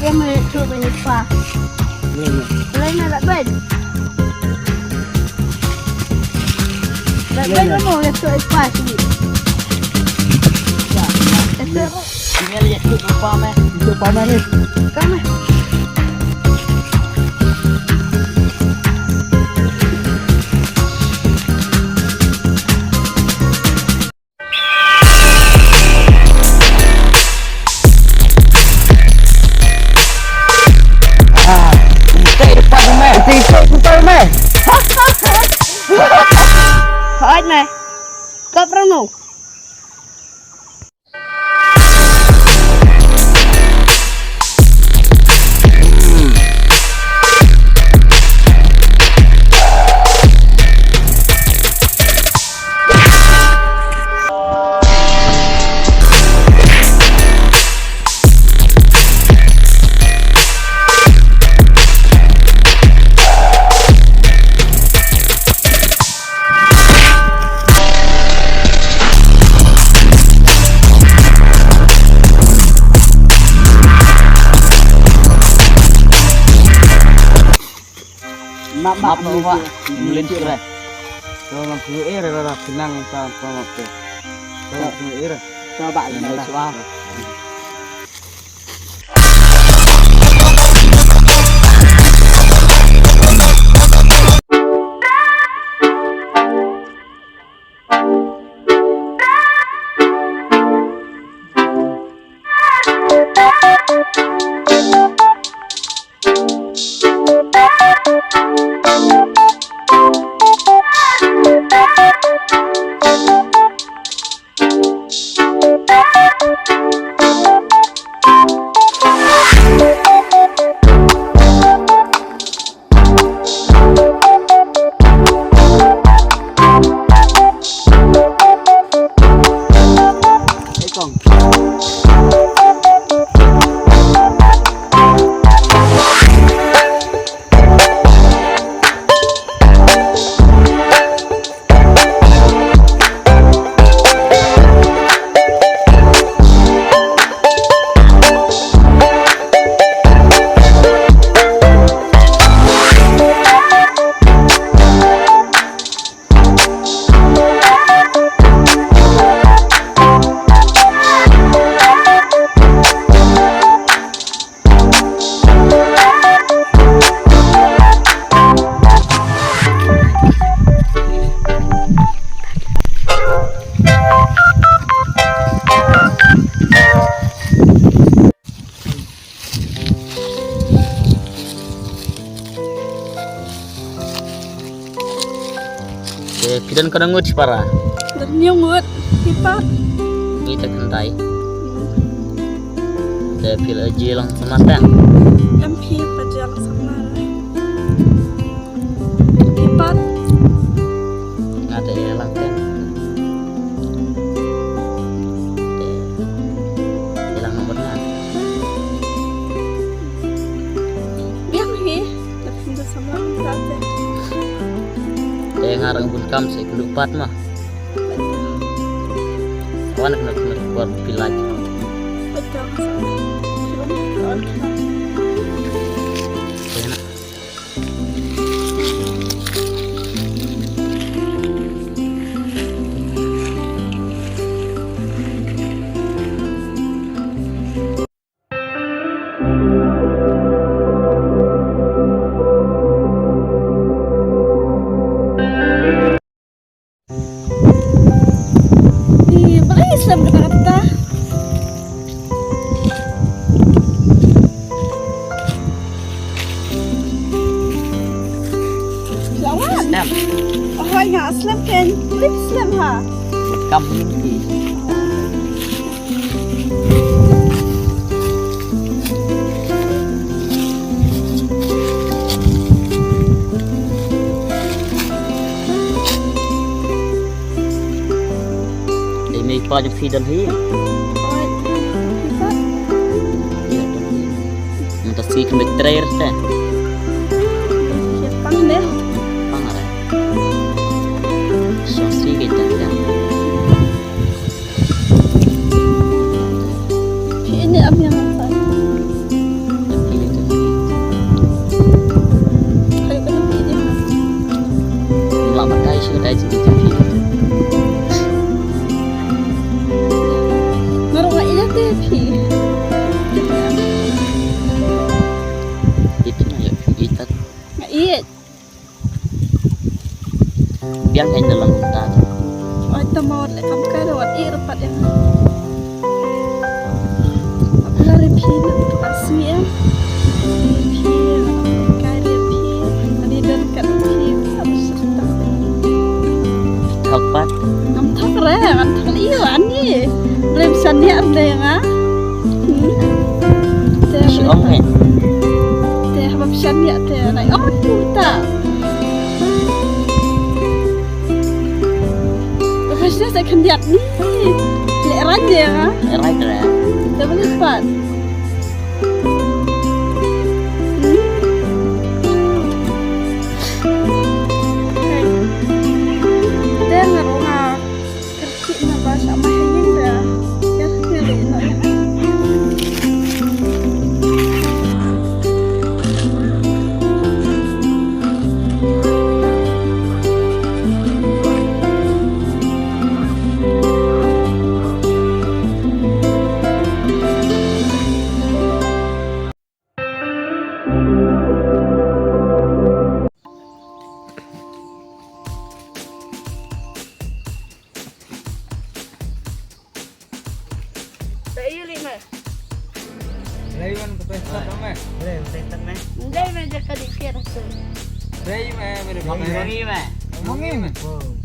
Dia mau coba ni pa. Lain nak bed. Nak bed mau ya tu pa sini. Ya. Itu Ini lihat tu apa meh? Itu paman ni. kami. Hỏi này. Cấp rong nụ. Maaf bapak, belum kira. Kalau nak beli air, ada pinang sama apa? Kalau beli air, Coba ini ni. suara. Kidan kadang ngut para. Dan nyungut. Pipa. Kita kentai. Ada pil aja lang sematan. MP pajang sama. Pipa. Ada lang kan. Hilang nomornya. Biar ni. Tapi dah sama berarti. Yang ngarang pun kam saya kelupat mah. Kawan kena buat pil lagi. Betul. Enak. Enak. Di beli Islam dekat kita. Lawan. Snap. Oh, ya, Islam kan. Beli Islam ha. Kam ini. Ini pajak feeder hi. Untuk si kembali terakhir teh. Siapkan deh. Pangaran. Sosi kita kan. Ini apa yang saya? ผี Itu na ya kita nggak iya biang kain dalam hutan. oh itu mau lek kamu kaya lewat iya repat ya aku lariผีuntuk asmi yaผีkaya diaผีtadi dan katผีharus serta Kapat ngam thak re ngam thak iyo ani rem sani ada yang ah si om kan. teh habab sani teh naik oh puta Pasti saya akan lihat nih, lihat raja ya, Right lah. kita boleh lihat. Dia ngerungak kercik na bahasa mahayang dah, ya pilih nak ya. Rayuan pesta sama. Ndai meja kadi kira sen. Rayu mere Mangi mah. Mangim.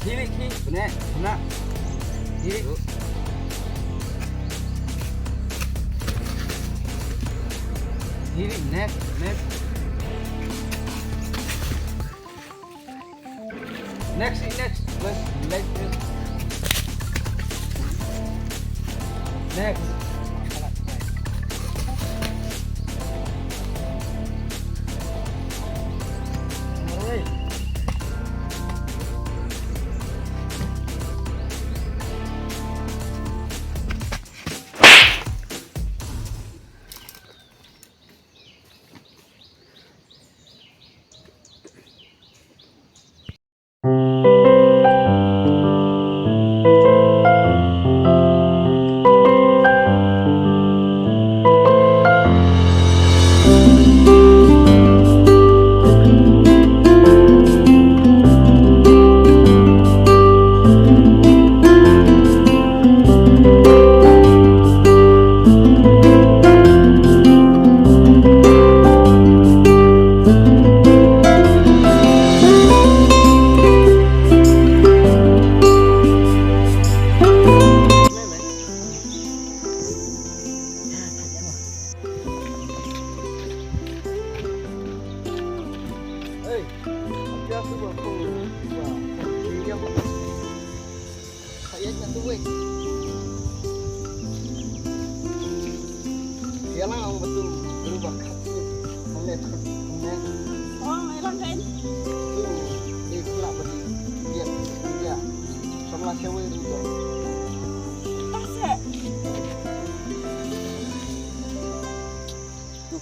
Dili ki benar benar. Dili. Dili net net. Next next let's like this. Next.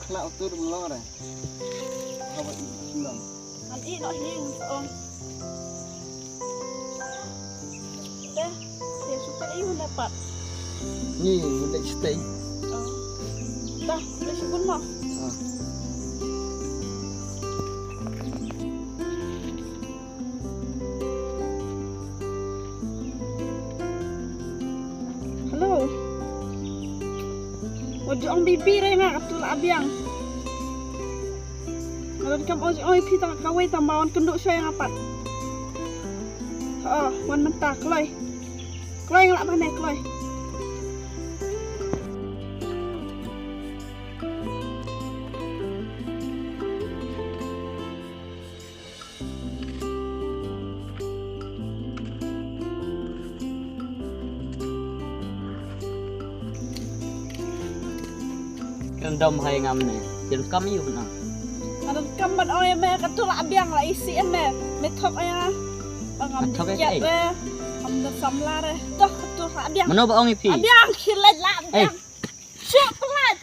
Kena utur belum ada. Apa belum? Nanti nak hilang om. Deh, saya suka iu dapat. Ni udah stay. Dah, dah sebut mah. Halo. Ojong bibi rai nak atul abiang. Kalau kam oi pita kawai tambawan kenduk saya ngapat. Oh, wan mentah kloi. Kloi ngelak mana kloi. Dom hai ngam ne. Jen kam yu na. Ada kambat oi me katul abiang la isi me. Me thok aya. Bangam diket re. Am da samla re. Dah katul abiang. Mano ba ong ipi? Abiang khilat la abiang. Syuk pelat.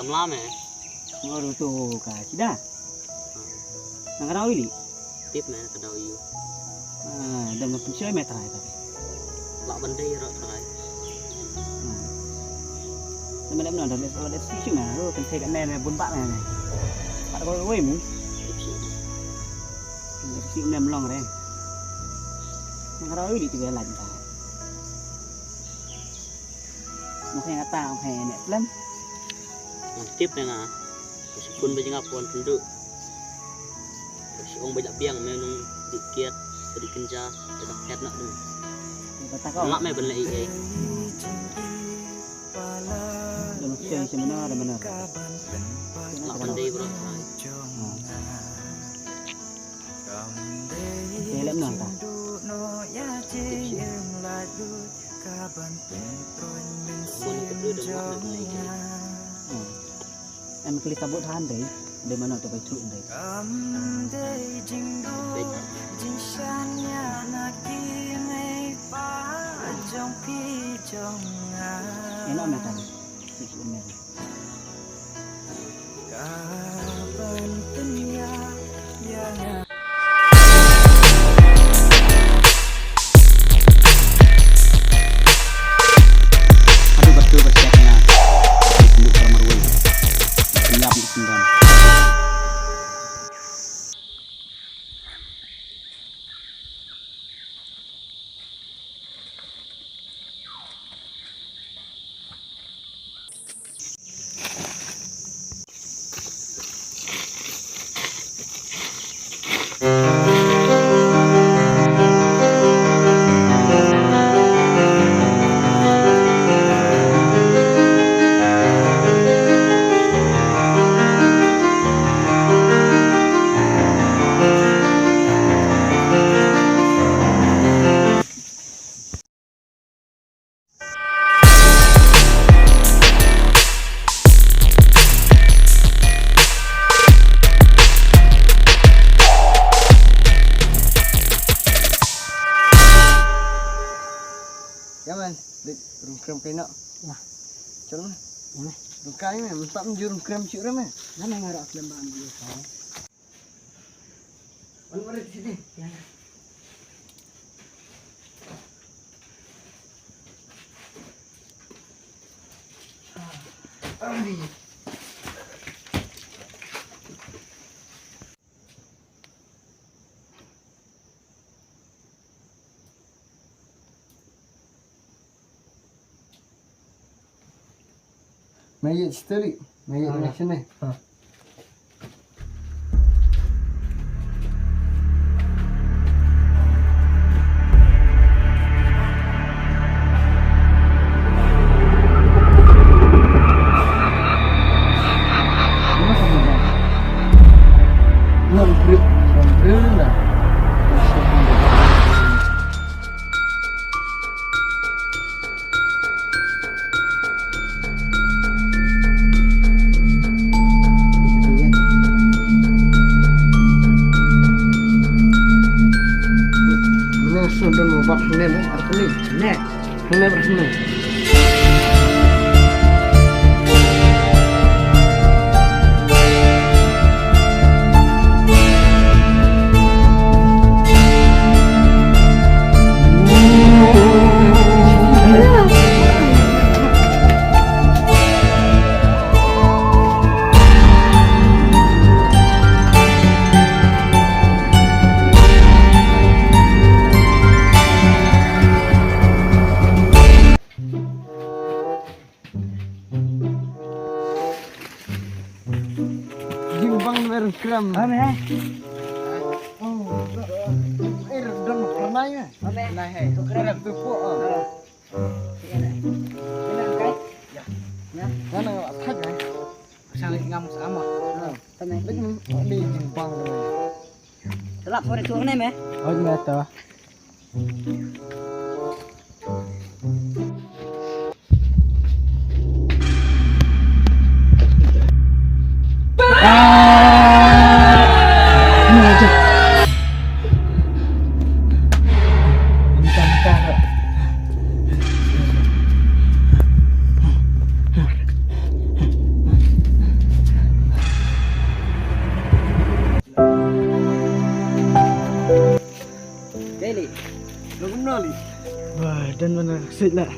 samlam Ngoro tu ka cida. Nang rawi li. tip me kadau yu Dan makin sih metra itu. lak bandai ro trai Dan mana mana dan ada sih mana. Lo kan saya kan bun pak này. Pak có quay mu. tip sih Sih nem long re. Nang rawi li tu lạnh ta. Một ngày ta một ngày nè lắm. tip ne na si kun ba jengap pon penduk si ong ba biang me nung dikit sedikit kenja tak ket nak tu Kata kau. lak me ben lai Dan saya sebenar ada mana. lak bandai bro Dia lem nang ta. pun kedua dan lak me ben lai Em klik tabut han đấy. Để mana tu bay thun đấy. Enak nak kan? Sebenarnya. Aduh betul bersiapnya. Untuk permarwai. Siap untuk sindang. Jangan, rungkrem kena. Wah, cuman. Mana? Rungkai mah, mentak menjur rungkrem cik ramai. Mana ngarak lembaan dia kau? Mari sini. Ya. Mayat story, mayat connection ni. Sudah mau buat nem, apa ni? Nem, nem rasanya. Jimbang merkram. Ame. Oh. Dan pernah ya? Ame. Nah, hai. Keren tu po. Ini kai. Ya. Ya. Mana enggak tak kan? Saling ngam sama. Tane. Ini jimbang namanya. Telap sore tuang ni meh. Oh, ni tahu. men mana sik lah.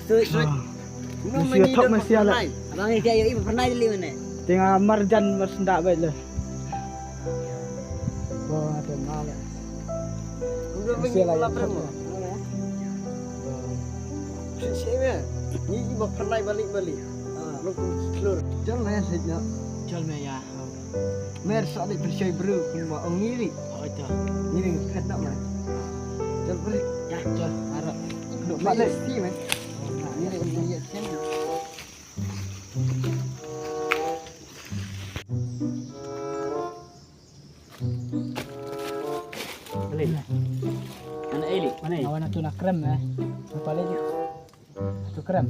Sui. Mesti top mesti ala. Abang ni dia ibu pernah dili mana? Tengah marjan bersendak baik lah. Wah, ada malah. Udah Mesti lah yang top. Siapa? Ni ibu pernah balik. Lu keluar. Jangan lah sejak. Jual me ya. Mer soalnya percaya bro, cuma orang ngiri. Oh itu. Ngiri kata mah. Jangan bro. Ya, jual. Harap. Duk balik sih man. Ngiri untuk dia sini. Beli. Mana Eli? Mana Eli? Awan tu nak krem apa lagi? Tu krem.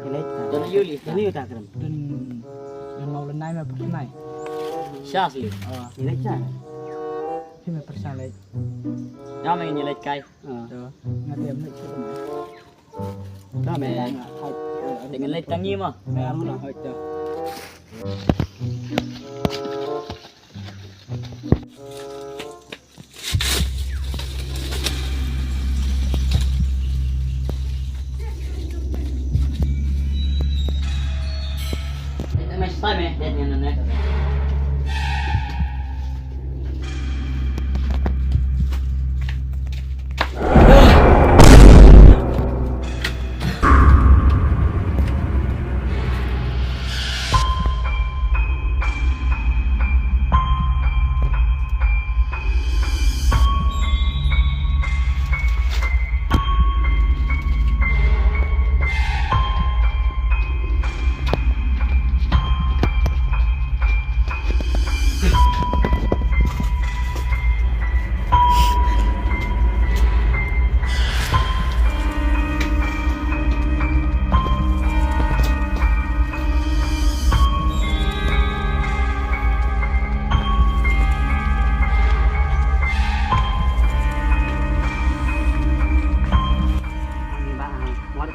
Eli. Dan Yuli. Ini udah keren. Dan mau lenai mah pernah. Syas li. Ini cah. Thì mà phải sao lại Đó mày nhìn lại cây. đó nó tiệm lại chút mà Đó mày để nhìn lên tăng nhiêu mà. mẹ muốn là hơi cho Mày sai mày để nhìn này.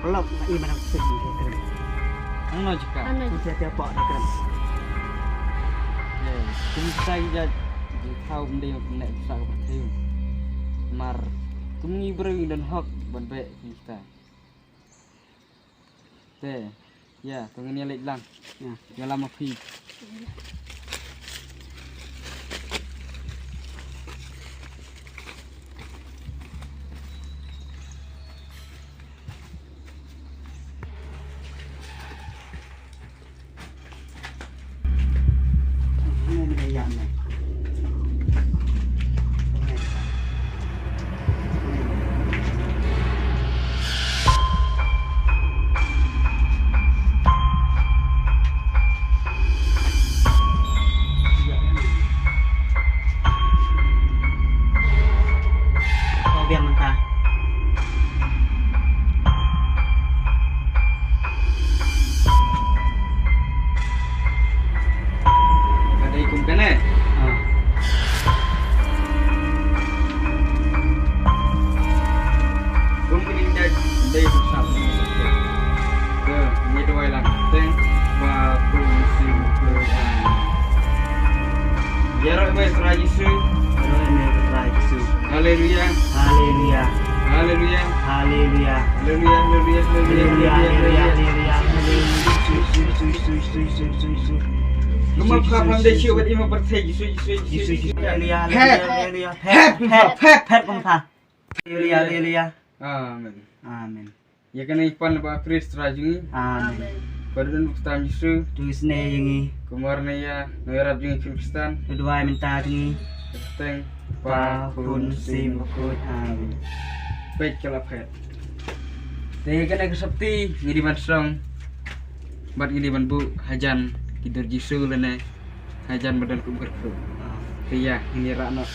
Pelok i mana sik keren. ano jika Ku dia pok keren. ya chúng ta giờ thao đi một nệm sao có thêm mar chúng nghi bơi dan hok ban be kita te ya tunggu ni lek lang ya dia lama pi Ini yang ni. Kau biar mentah. ada ikum kene Kumpulin dari pusat ke ini dua lang teng batu sim ke jarak wes rajisu haleluya Haleluya. haleluya Haleluya. haleluya haleluya haleluya Lumah kapan deh siapa ini mempercayai Yesus Pet pemerintah. Haleluya. Amin. Amin. Ya kan ipan ba Kristus rajungi Amin. pada bukan Yesus Terus nih kemarin ya noyarap jungi Kristen kedua minta ini teng pun sim kut. Amin. baik kalau pet. Teh kan aku septi ngiriman song buat ngiriman bu hajan tidur Yesus lene hajan badan ku berku. Iya ini rakno